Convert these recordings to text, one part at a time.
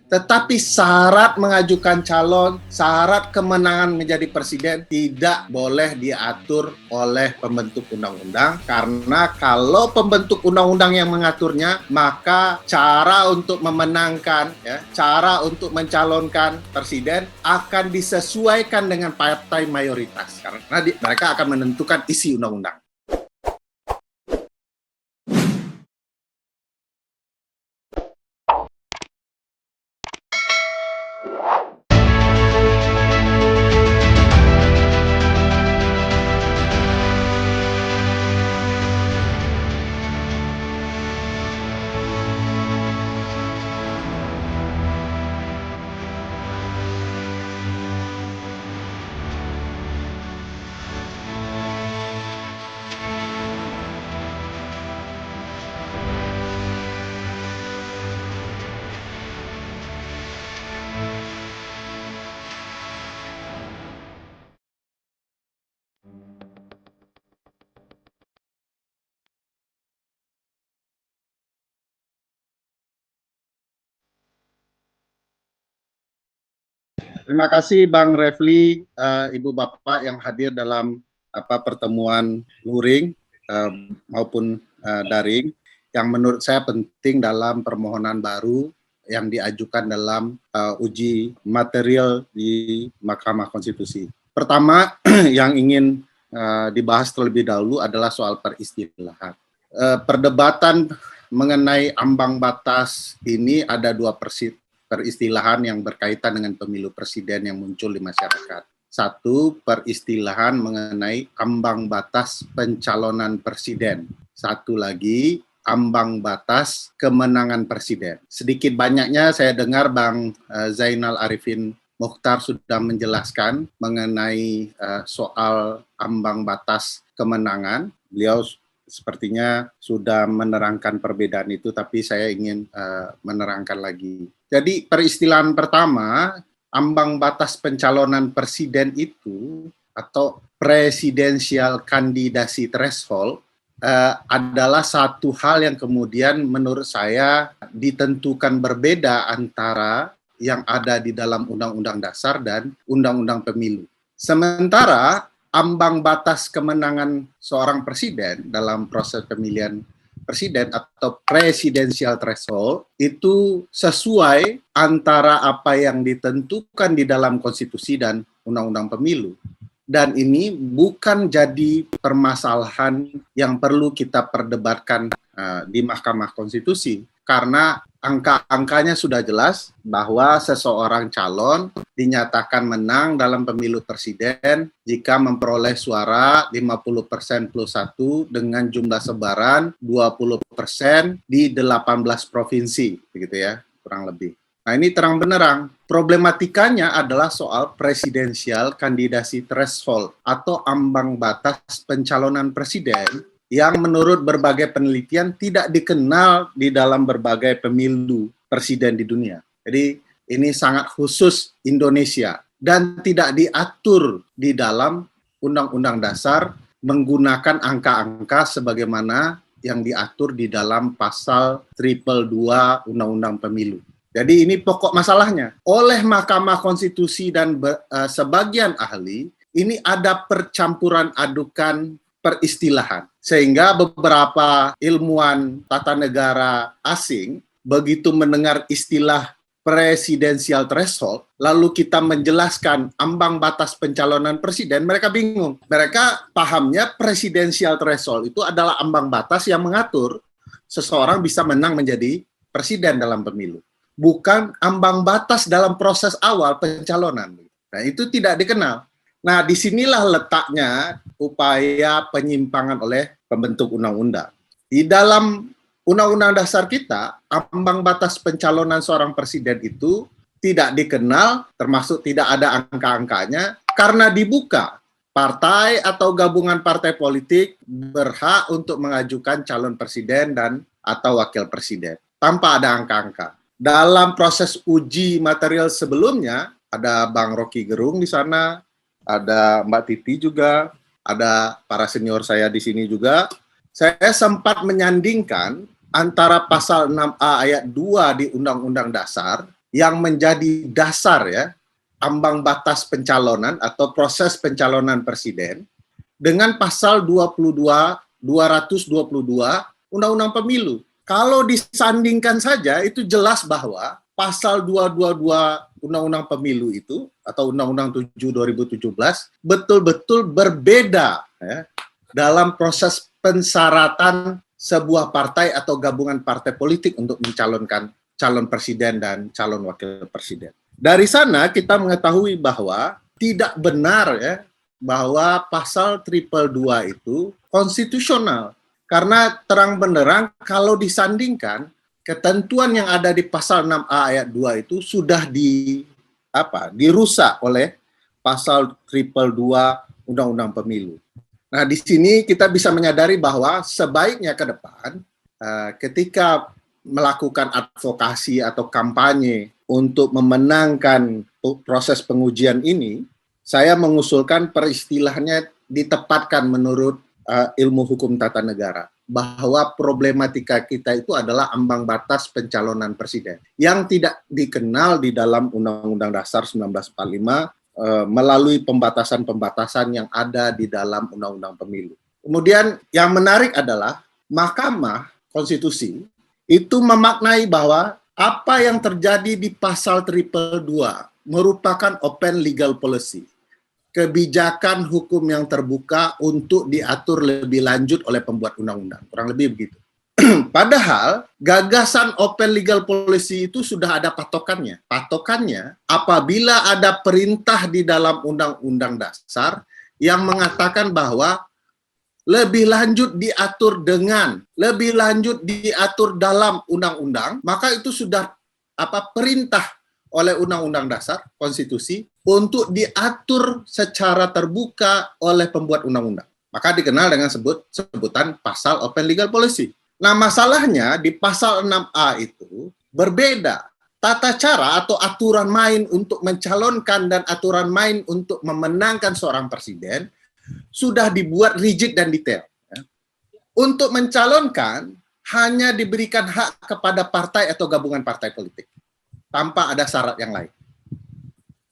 Tetapi syarat mengajukan calon, syarat kemenangan menjadi presiden tidak boleh diatur oleh pembentuk undang-undang, karena kalau pembentuk undang-undang yang mengaturnya, maka cara untuk memenangkan, cara untuk mencalonkan presiden akan disesuaikan dengan partai mayoritas, karena mereka akan menentukan isi undang-undang. Terima kasih Bang Refli, Ibu Bapak yang hadir dalam pertemuan luring maupun daring, yang menurut saya penting dalam permohonan baru yang diajukan dalam uji material di Mahkamah Konstitusi. Pertama yang ingin dibahas terlebih dahulu adalah soal peristilahan. Perdebatan mengenai ambang batas ini ada dua peristilahan yang berkaitan dengan pemilu presiden yang muncul di masyarakat. Satu, peristilahan mengenai ambang batas pencalonan presiden. Satu lagi, ambang batas kemenangan presiden. Sedikit banyaknya saya dengar Bang Zainal Arifin Mokhtar sudah menjelaskan mengenai soal ambang batas kemenangan. Beliau sepertinya sudah menerangkan perbedaan itu, tapi saya ingin menerangkan lagi. Jadi peristilahan pertama, ambang batas pencalonan presiden itu atau presidential candidacy threshold adalah satu hal yang kemudian menurut saya ditentukan berbeda antara yang ada di dalam Undang-Undang Dasar dan Undang-Undang Pemilu. Sementara ambang batas kemenangan seorang presiden dalam proses pemilihan presiden atau presidential threshold itu sesuai antara apa yang ditentukan di dalam konstitusi dan undang-undang pemilu. Dan ini bukan jadi permasalahan yang perlu kita perdebatkan di Mahkamah Konstitusi, karena angka-angkanya sudah jelas bahwa seseorang calon dinyatakan menang dalam pemilu presiden jika memperoleh suara 50% plus 1 dengan jumlah sebaran 20% di 18 provinsi, begitu ya, kurang lebih. Nah, ini terang benerang. Problematikanya adalah soal presidensial candidacy threshold atau ambang batas pencalonan presiden yang menurut berbagai penelitian tidak dikenal di dalam berbagai pemilu presiden di dunia. Jadi ini sangat khusus Indonesia dan tidak diatur di dalam Undang-Undang Dasar menggunakan angka-angka sebagaimana yang diatur di dalam pasal 222 Undang-Undang Pemilu. Jadi ini pokok masalahnya. Oleh Mahkamah Konstitusi dan sebagian ahli, ini ada percampuran adukan peristilahan. Sehingga beberapa ilmuwan tata negara asing, begitu mendengar istilah presidensial threshold, lalu kita menjelaskan ambang batas pencalonan presiden, mereka bingung. Mereka pahamnya presidensial threshold itu adalah ambang batas yang mengatur seseorang bisa menang menjadi presiden dalam pemilu. Bukan ambang batas dalam proses awal pencalonan. Nah, itu tidak dikenal. Nah, disinilah letaknya upaya penyimpangan oleh pembentuk undang-undang. Di dalam Undang-Undang Dasar kita, ambang batas pencalonan seorang presiden itu tidak dikenal, termasuk tidak ada angka-angkanya, karena dibuka. Partai atau gabungan partai politik berhak untuk mengajukan calon presiden dan atau wakil presiden, tanpa ada angka-angka. Dalam proses uji material sebelumnya, ada Bang Rocky Gerung di sana, ada Mbak Titi juga, ada para senior saya di sini juga. Saya sempat menyandingkan antara pasal 6A ayat 2 di Undang-Undang Dasar yang menjadi dasar ya ambang batas pencalonan atau proses pencalonan presiden dengan pasal 222 Undang-Undang Pemilu. Kalau disandingkan saja itu jelas bahwa pasal 222 Undang-Undang Pemilu itu atau Undang-Undang 7 2017 betul-betul berbeda ya, dalam proses pensyaratan sebuah partai atau gabungan partai politik untuk mencalonkan calon presiden dan calon wakil presiden. Dari sana kita mengetahui bahwa tidak benar ya bahwa pasal 222 itu konstitusional. Karena terang benderang kalau disandingkan ketentuan yang ada di pasal 6A ayat 2 itu sudah dirusak oleh pasal 222 Undang-Undang Pemilu. Nah, di sini kita bisa menyadari bahwa sebaiknya ke depan ketika melakukan advokasi atau kampanye untuk memenangkan proses pengujian ini, saya mengusulkan peristilahnya ditempatkan menurut ilmu hukum tata negara, bahwa problematika kita itu adalah ambang batas pencalonan presiden yang tidak dikenal di dalam Undang-Undang Dasar 1945 melalui pembatasan-pembatasan yang ada di dalam Undang-Undang Pemilu. Kemudian yang menarik adalah Mahkamah Konstitusi itu memaknai bahwa apa yang terjadi di pasal 222 merupakan open legal policy, kebijakan hukum yang terbuka untuk diatur lebih lanjut oleh pembuat undang-undang. Kurang lebih begitu. Padahal gagasan open legal policy itu sudah ada patokannya. Patokannya apabila ada perintah di dalam undang-undang dasar yang mengatakan bahwa lebih lanjut diatur dengan, lebih lanjut diatur dalam undang-undang, maka itu sudah perintah oleh Undang-Undang Dasar, konstitusi, untuk diatur secara terbuka oleh pembuat undang-undang. Maka dikenal dengan sebutan pasal open legal policy. Nah, masalahnya di pasal 6A itu berbeda. Tata cara atau aturan main untuk mencalonkan dan aturan main untuk memenangkan seorang presiden sudah dibuat rigid dan detail. Untuk mencalonkan hanya diberikan hak kepada partai atau gabungan partai politik tanpa ada syarat yang lain.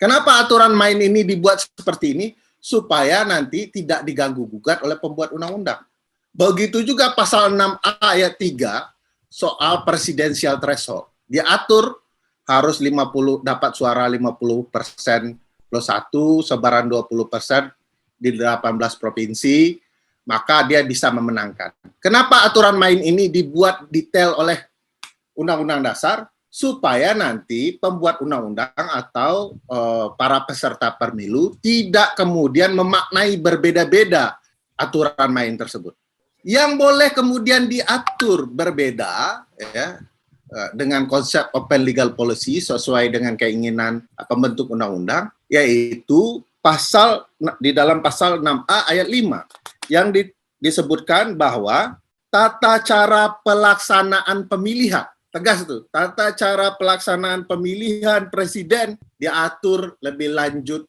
Kenapa aturan main ini dibuat seperti ini? Supaya nanti tidak diganggu-gugat oleh pembuat undang-undang. Begitu juga pasal 6A ayat 3 soal presidensial threshold. Diatur harus dapat suara 50% plus 1, sebaran 20% di 18 provinsi, maka dia bisa memenangkan. Kenapa aturan main ini dibuat detail oleh Undang-Undang Dasar? Supaya nanti pembuat undang-undang atau para peserta pemilu tidak kemudian memaknai berbeda-beda aturan main tersebut. Yang boleh kemudian diatur berbeda ya, dengan konsep open legal policy sesuai dengan keinginan pembentuk undang-undang, yaitu di dalam pasal 6A ayat 5 yang disebutkan bahwa tata cara pelaksanaan pemilihan, tegas itu, tata cara pelaksanaan pemilihan presiden diatur lebih lanjut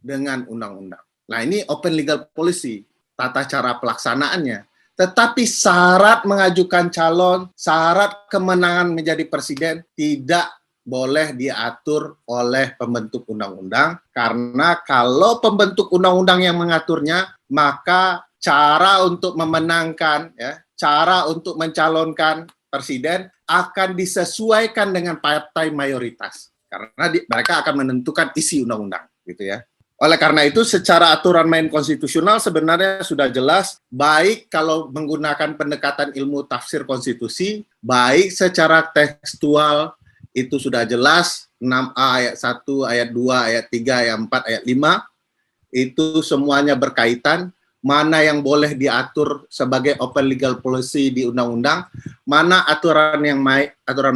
dengan undang-undang. Nah, ini open legal policy, tata cara pelaksanaannya. Tetapi syarat mengajukan calon, syarat kemenangan menjadi presiden tidak boleh diatur oleh pembentuk undang-undang, karena kalau pembentuk undang-undang yang mengaturnya, maka cara untuk memenangkan, ya, cara untuk mencalonkan presiden akan disesuaikan dengan partai mayoritas, karena mereka akan menentukan isi undang-undang, gitu ya. Oleh karena itu, secara aturan main konstitusional sebenarnya sudah jelas, baik kalau menggunakan pendekatan ilmu tafsir konstitusi, baik secara tekstual, itu sudah jelas, 6A ayat 1, ayat 2, ayat 3, ayat 4, ayat 5, itu semuanya berkaitan, mana yang boleh diatur sebagai open legal policy di undang-undang, mana aturan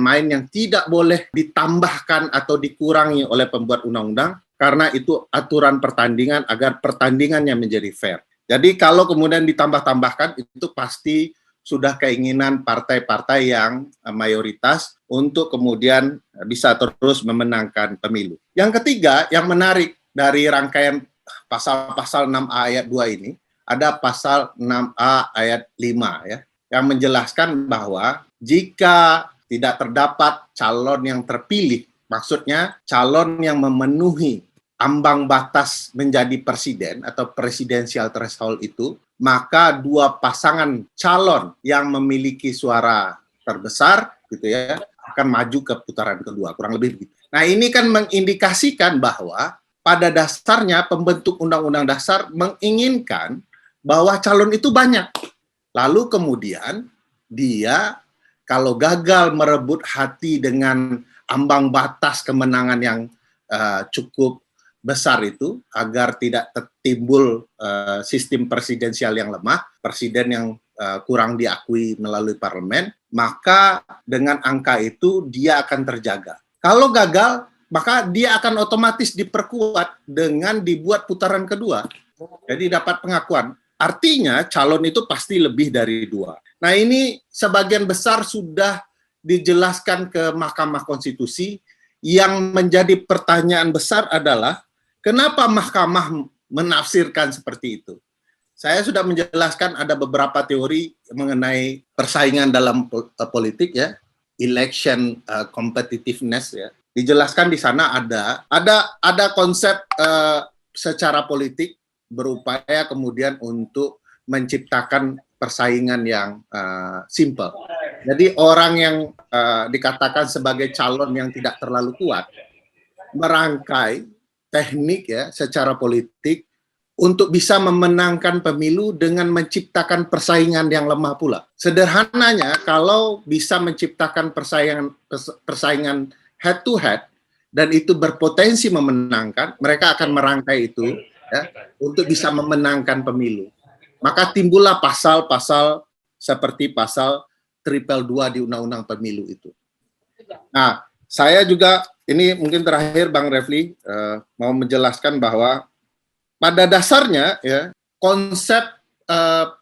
main yang tidak boleh ditambahkan atau dikurangi oleh pembuat undang-undang, karena itu aturan pertandingan agar pertandingannya menjadi fair. Jadi kalau kemudian ditambah-tambahkan, itu pasti sudah keinginan partai-partai yang mayoritas untuk kemudian bisa terus memenangkan pemilu. Yang ketiga, yang menarik dari rangkaian pasal-pasal 6A ayat 2 ini, ada pasal 6A ayat 5 ya, yang menjelaskan bahwa jika tidak terdapat calon yang terpilih Maksudnya calon yang memenuhi ambang batas menjadi presiden atau presidensial threshold itu, maka dua pasangan calon yang memiliki suara terbesar gitu ya akan maju ke putaran kedua, kurang lebih begitu. Nah, ini kan mengindikasikan bahwa pada dasarnya pembentuk Undang-Undang Dasar menginginkan bahwa calon itu banyak. Lalu kemudian dia kalau gagal merebut hati dengan ambang batas kemenangan yang cukup besar itu, agar tidak timbul sistem presidensial yang lemah, presiden yang kurang diakui melalui parlemen, maka dengan angka itu dia akan terjaga. Kalau gagal, maka dia akan otomatis diperkuat dengan dibuat putaran kedua. Jadi dapat pengakuan. Artinya calon itu pasti lebih dari 2. Nah, ini sebagian besar sudah dijelaskan ke Mahkamah Konstitusi. Yang menjadi pertanyaan besar adalah kenapa Mahkamah menafsirkan seperti itu? Saya sudah menjelaskan ada beberapa teori mengenai persaingan dalam politik ya, election competitiveness ya. Dijelaskan di sana ada konsep secara politik berupaya kemudian untuk menciptakan persaingan yang simple. Jadi orang yang dikatakan sebagai calon yang tidak terlalu kuat merangkai teknik ya secara politik untuk bisa memenangkan pemilu dengan menciptakan persaingan yang lemah pula. Sederhananya, kalau bisa menciptakan persaingan head to head dan itu berpotensi memenangkan, mereka akan merangkai itu ya, untuk bisa memenangkan pemilu. Maka timbullah pasal-pasal seperti pasal 222 di Undang-Undang Pemilu itu. Nah, saya juga ini mungkin terakhir Bang Refli mau menjelaskan bahwa pada dasarnya ya konsep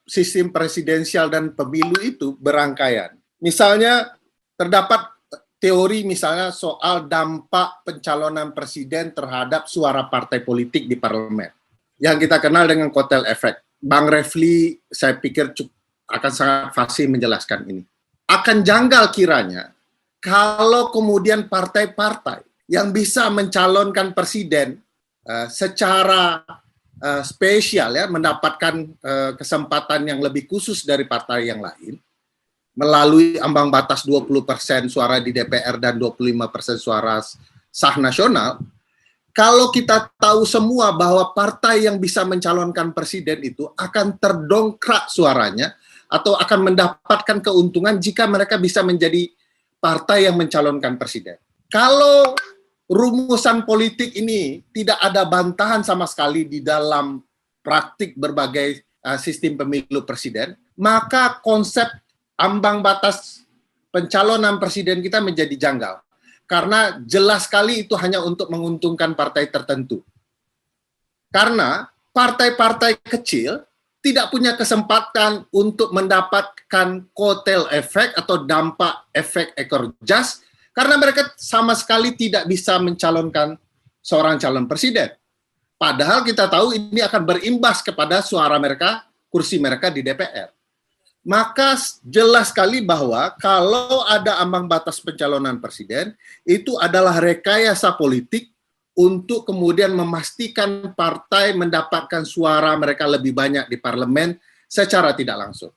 sistem presidensial dan pemilu itu berangkaian. Misalnya terdapat teori misalnya soal dampak pencalonan presiden terhadap suara partai politik di parlemen yang kita kenal dengan kotel efek. Bang Refli saya pikir akan sangat fasih menjelaskan ini. Akan janggal kiranya kalau kemudian partai-partai yang bisa mencalonkan presiden secara spesial ya mendapatkan kesempatan yang lebih khusus dari partai yang lain melalui ambang batas 20% suara di DPR dan 25% suara sah nasional. Kalau kita tahu semua bahwa partai yang bisa mencalonkan presiden itu akan terdongkrak suaranya atau akan mendapatkan keuntungan jika mereka bisa menjadi partai yang mencalonkan presiden. Kalau rumusan politik ini tidak ada bantahan sama sekali di dalam praktik berbagai sistem pemilu presiden, maka konsep ambang batas pencalonan presiden kita menjadi janggal. Karena jelas sekali itu hanya untuk menguntungkan partai tertentu. Karena partai-partai kecil tidak punya kesempatan untuk mendapatkan kotel efek atau dampak efek ekor jas karena mereka sama sekali tidak bisa mencalonkan seorang calon presiden. Padahal kita tahu ini akan berimbas kepada suara mereka, kursi mereka di DPR. Maka jelas sekali bahwa kalau ada ambang batas pencalonan presiden, itu adalah rekayasa politik untuk kemudian memastikan partai mendapatkan suara mereka lebih banyak di parlemen secara tidak langsung.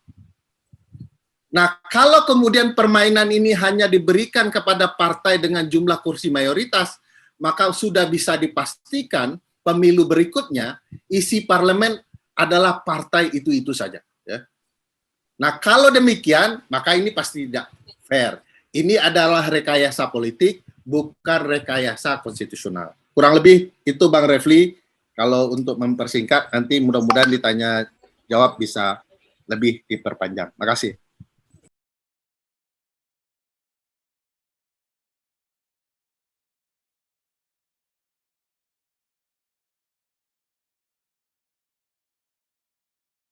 Nah, kalau kemudian permainan ini hanya diberikan kepada partai dengan jumlah kursi mayoritas, maka sudah bisa dipastikan pemilu berikutnya isi parlemen adalah partai itu-itu saja. Ya. Nah, kalau demikian, maka ini pasti tidak fair. Ini adalah rekayasa politik, bukan rekayasa konstitusional. Kurang lebih itu Bang Refli, kalau untuk mempersingkat, nanti mudah-mudahan ditanya jawab bisa lebih diperpanjang. Terima kasih.